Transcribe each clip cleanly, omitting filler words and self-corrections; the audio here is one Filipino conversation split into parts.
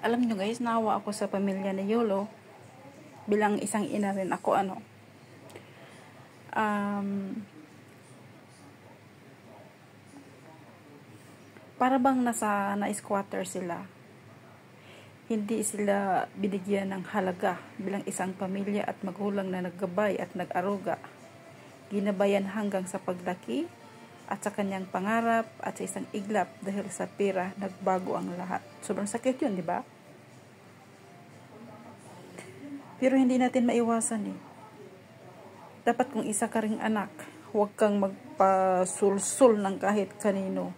Alam nyo guys, naawa ako sa pamilya ni Yolo. Bilang isang ina rin ako, para bang na-squatter sila. Hindi sila binigyan ng halaga bilang isang pamilya at magulang na naggabay at nag-aruga. Ginabayan hanggang sa paglaki at sa kanyang pangarap at sa isang iglap dahil sa pera, nagbago ang lahat. Sobrang sakit yun, di ba? Pero hindi natin maiwasan eh. Dapat kung isa ka ring anak, huwag kang magpasulsul ng kahit kanino.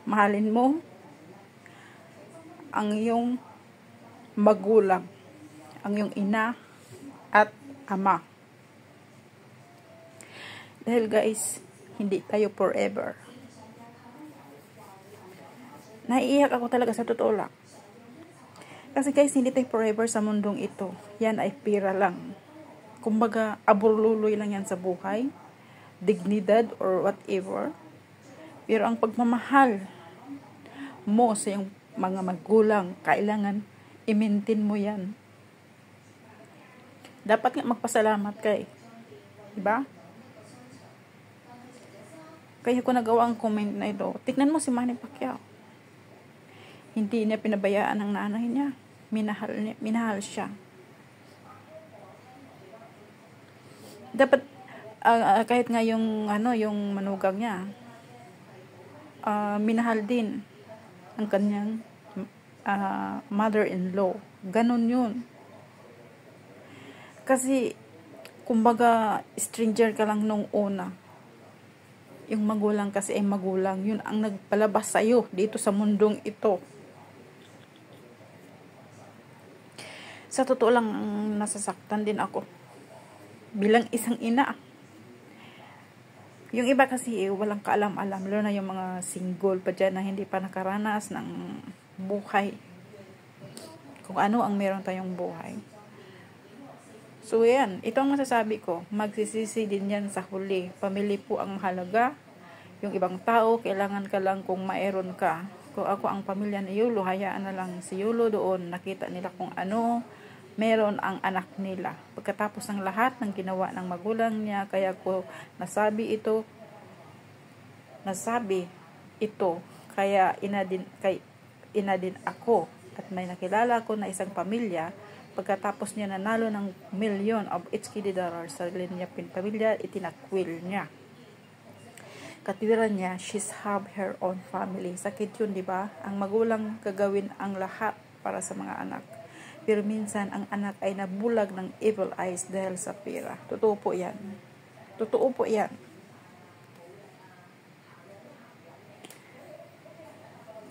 Mahalin mo ang iyong magulang, ang iyong ina at ama. Dahil guys, hindi tayo forever. Naiiyak ako talaga sa totoo lang. Kasi guys, hindi tayo forever sa mundong ito. Yan ay pera lang. Kumbaga, aburluloy lang yan sa buhay. Dignidad or whatever. Pero ang pagmamahal mo sa iyong mga magulang, kailangan i-maintain mo yan. Dapat nga magpasalamat kay. Diba? Kaya ko nagawa ang comment na ito. Tignan mo si Manny Pacquiao. Hindi niya pinabayaan ang nanay niya. Minahal siya. Dapat kahit nga yung yung manugang niya, minahal din ang kanyang mother-in-law. Ganon yun. Kasi kumbaga stranger ka lang nung una. Yung magulang kasi ay magulang. Yun ang nagpalabas sa'yo dito sa mundong ito. Sa totoo lang, nasasaktan din ako. Bilang isang ina. Yung iba kasi walang kaalam-alam. Lalo na yung mga single pa dyan na hindi pa nakaranas ng buhay. Kung ano ang meron tayong buhay. So, yan. Ito ang masasabi ko. Magsisisi din yan sa huli. Pamilya po ang mahalaga. Yung ibang tao, kailangan ka lang kung mayroon ka. Kung ako ang pamilya ni Yolo, hayaan na lang si Yolo doon. Nakita nila kung ano meron ang anak nila. Pagkatapos ng lahat ng ginawa ng magulang niya, kaya ko nasabi ito. Kaya ina din ako. At may nakilala ko na isang pamilya. Pagkatapos niya nanalo ng $1,000,000 of HKD sa linya pamilya, itinakwil niya. Katwiran niya, she's have her own family. Sakit yun, di ba? Ang magulang gagawin ang lahat para sa mga anak. Pero minsan, ang anak ay nabulag ng evil eyes dahil sa pera. Totoo po yan. Totoo po yan.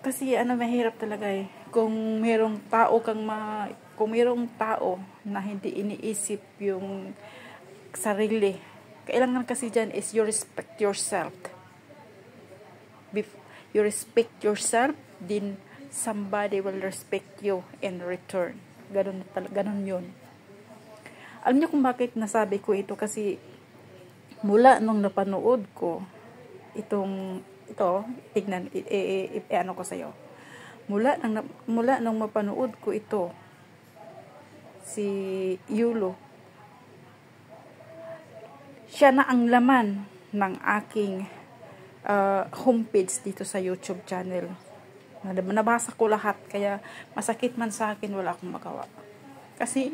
Kasi mahirap talaga eh. Kung merong tao na hindi iniisip yung sarili, kailangan kasi dyan is you respect yourself. If you respect yourself, then somebody will respect you in return. Ganun yun. Alam niyo kung bakit nasabi ko ito? Kasi mula nung napanood ko ito, tignan, ano ko sa'yo. Mula nung mapanood ko ito, si Yolo, siya na ang laman ng aking homepage dito sa YouTube channel. Nabasa ko lahat, kaya masakit man sa akin, wala akong magawa. Kasi,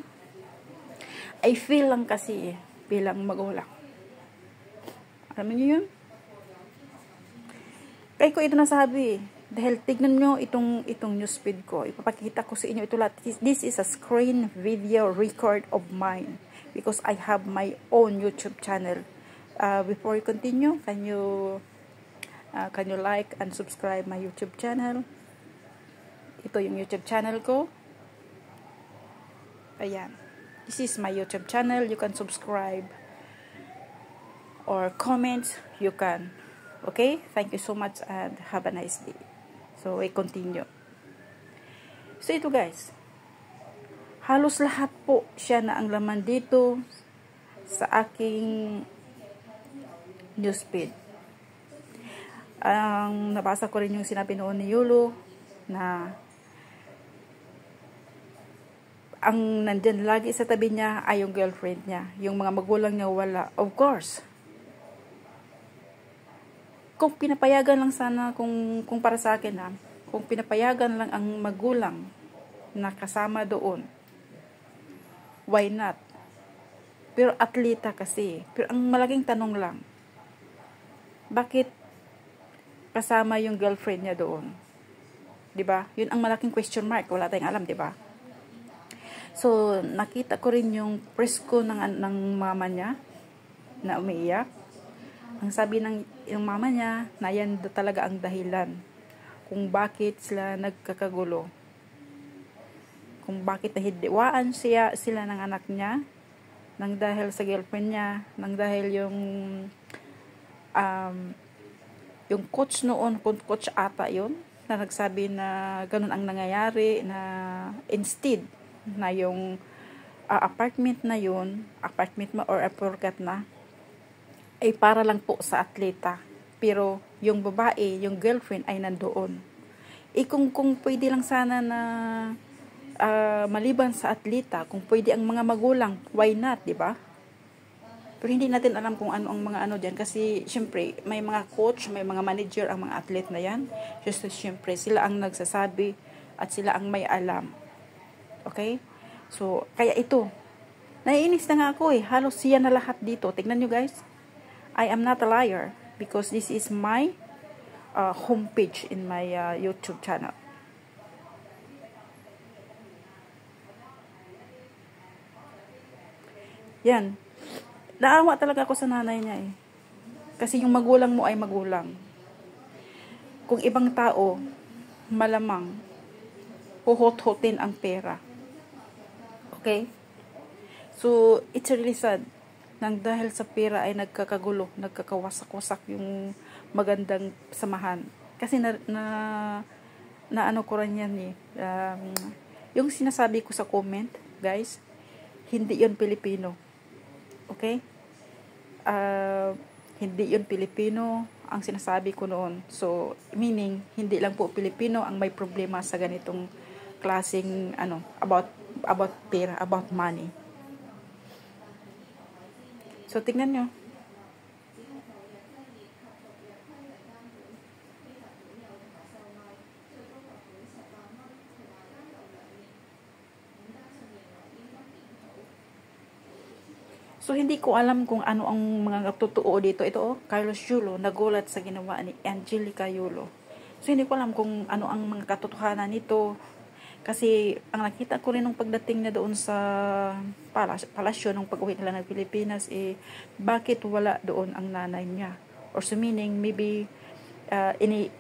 I feel lang kasi bilang magulang. Alam niyo yun? Kaya ko ito nasabi. Dahil tignan nyo itong newsfeed ko. Ipapakita ko sa inyo ito lahat. This is a screen video record of mine. Because I have my own YouTube channel. Before you continue, can you like and subscribe my YouTube channel? Ito yung YouTube channel ko. Ayan. This is my YouTube channel. You can subscribe or comment. You can. Okay? Thank you so much and have a nice day. So, I continue. So, ito guys. Halos lahat po siya na ang laman dito sa aking newsfeed. Nabasa ko rin yung sinabi noon ni Yolo na ang nandyan lagi sa tabi niya ay yung girlfriend niya. Yung mga magulang niya wala. Of course. Kung pinapayagan lang sana, kung para sa akin kung pinapayagan lang ang magulang na kasama doon, why not? Pero atleta kasi. Pero ang malaking tanong lang, bakit kasama yung girlfriend niya doon? 'Di ba? Yun ang malaking question mark. Wala tayong alam, 'di ba? So, nakita ko rin yung presko ng mama niya na umiiyak. Ang sabi ng yung mama niya na yan talaga ang dahilan kung bakit sila nagkakagulo. Kung bakit nahidiwaan sila ng anak niya nang dahil sa girlfriend niya, nang dahil yung coach noon, coach ata yun, na nagsabi na ganun ang nangyayari, na instead na yung apartment na yun, apartment mo or apurkat na, ay para lang po sa atleta. Pero yung babae, yung girlfriend ay nandoon. Kung pwede lang sana na maliban sa atleta, kung pwede ang mga magulang, why not, di ba? Pero hindi natin alam kung ano ang mga ano dyan. Kasi, syempre, may mga coach, may mga manager ang mga athlete na yan. Just syempre, sila ang nagsasabi at sila ang may alam. Okay? So, kaya ito. Naiinis na nga ako eh. Halos siya na lahat dito. Tignan nyo guys. I am not a liar. Because this is my homepage in my YouTube channel. Yan. Naawa talaga ako sa nanay niya eh. Kasi yung magulang mo ay magulang. Kung ibang tao, malamang, huhot-hotin ang pera. Okay? So, it's really sad. Nang dahil sa pera ay nagkakagulo, nagkakawasak-wasak yung magandang samahan. Kasi na ano ko rin yan eh. Yung sinasabi ko sa comment, guys, hindi yon Pilipino. Okay? Hindi yon Pilipino ang sinasabi ko noon. So, meaning, hindi lang po Pilipino ang may problema sa ganitong klaseng about pera, about money. So, tingnan nyo. So, hindi ko alam kung ano ang mga totoo dito. Ito, Carlos Yulo, nagulat sa ginawa ni Angelica Yulo. So, hindi ko alam kung ano ang mga katotohanan nito. Kasi, ang nakita ko rin nung pagdating na doon sa palasyo, nung pag-uwi nila ng Pilipinas, bakit wala doon ang nanay niya? Or so meaning, maybe,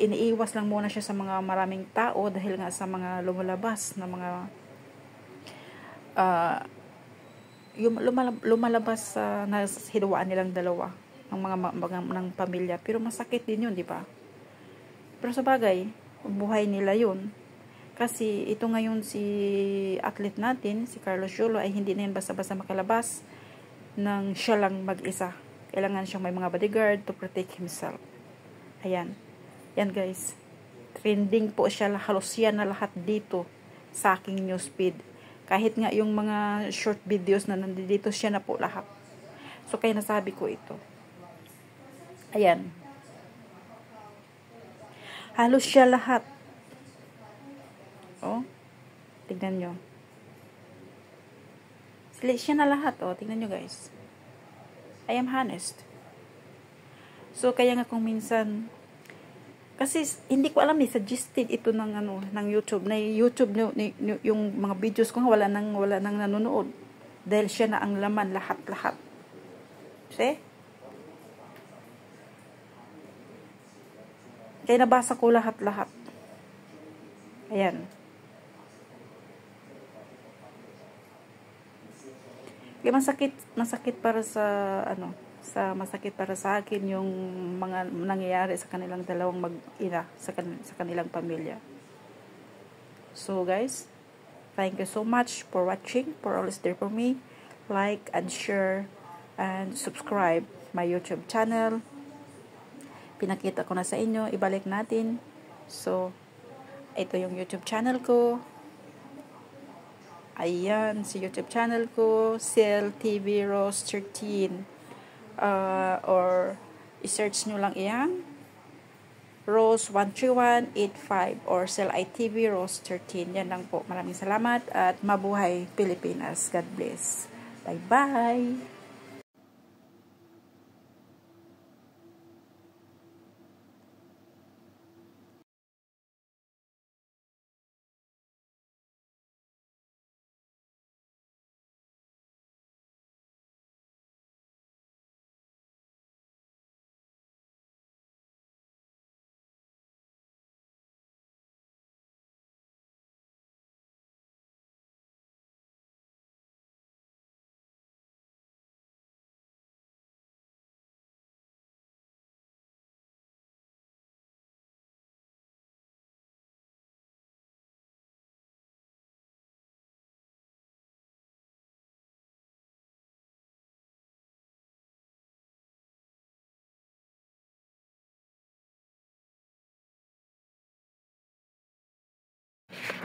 iniiwas lang muna siya sa mga maraming tao dahil nga sa mga lumalabas na mga yung lumalabas na hinuwaan nilang dalawa ng mga ng pamilya. Pero masakit din yun, di ba? Pero sa bagay, buhay nila yun. Kasi ito ngayon si athlete natin, si Carlos Yulo, ay hindi na yun basta-basta makalabas ng siya lang mag-isa. Kailangan siyang may mga bodyguard to protect himself. Ayan. Yan guys. Trending po siya, halos yan na lahat dito sa aking newsfeed. Kahit nga yung mga short videos na nandito, siya na po lahat. So, kaya nasabi ko ito. Ayan. Halos siya lahat. Oh. Tignan nyo. Siya na lahat. Oh. Tignan nyo guys. I am honest. So, kaya nga kung minsan, kasi hindi ko alam suggested ito ng ng YouTube. Na YouTube yung mga videos ko wala nang nanonood dahil siya na ang laman lahat. See? Kaya nabasa ko lahat. Ayan. Kaya masakit para sa masakit para sa akin yung mga nangyayari sa kanilang dalawang mag-ina, sa kanilang pamilya. So guys, thank you so much for watching, for always there for me. Like and share and subscribe my YouTube channel. Pinakita ko na sa inyo, ibalik natin. So, ito yung YouTube channel ko. Ayan, sa YouTube channel ko, Cell TV Rose 13. Or i-search nyo lang iyang Rose 13185 or Cell ITV Rose 13. Yan lang po. Maraming salamat at mabuhay Pilipinas. God bless. Bye-bye.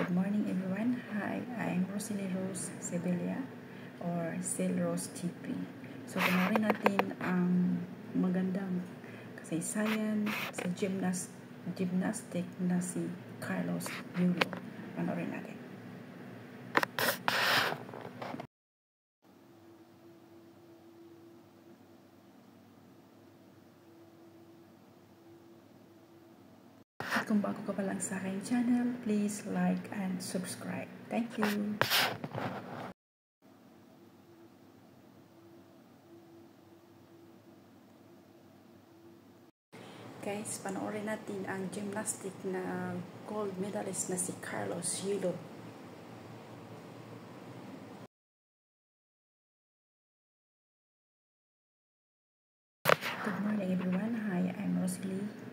Good morning everyone. Hi, I'm Rosalie Rose Sebelia or Cell Rose TP. So, panoorin natin ang magandang kasaysayan sa gymnastic na si Carlos Yulo. Panoorin natin. At kung bago ka pa lang sa aking channel, please like and subscribe. Thank you! Guys, panoorin natin ang gymnastic na gold medalist na si Carlos Yulo. Good morning everyone. Hi, I'm Rosalie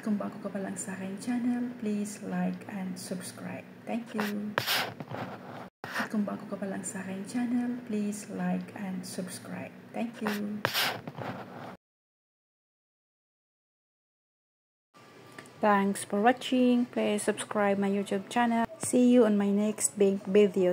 At kung bago ka pa lang sa aking channel, please like and subscribe. Thank you. At kung bago ka pa lang sa aking channel, please like and subscribe. Thank you. Thanks for watching. Please subscribe my YouTube channel. See you on my next big video.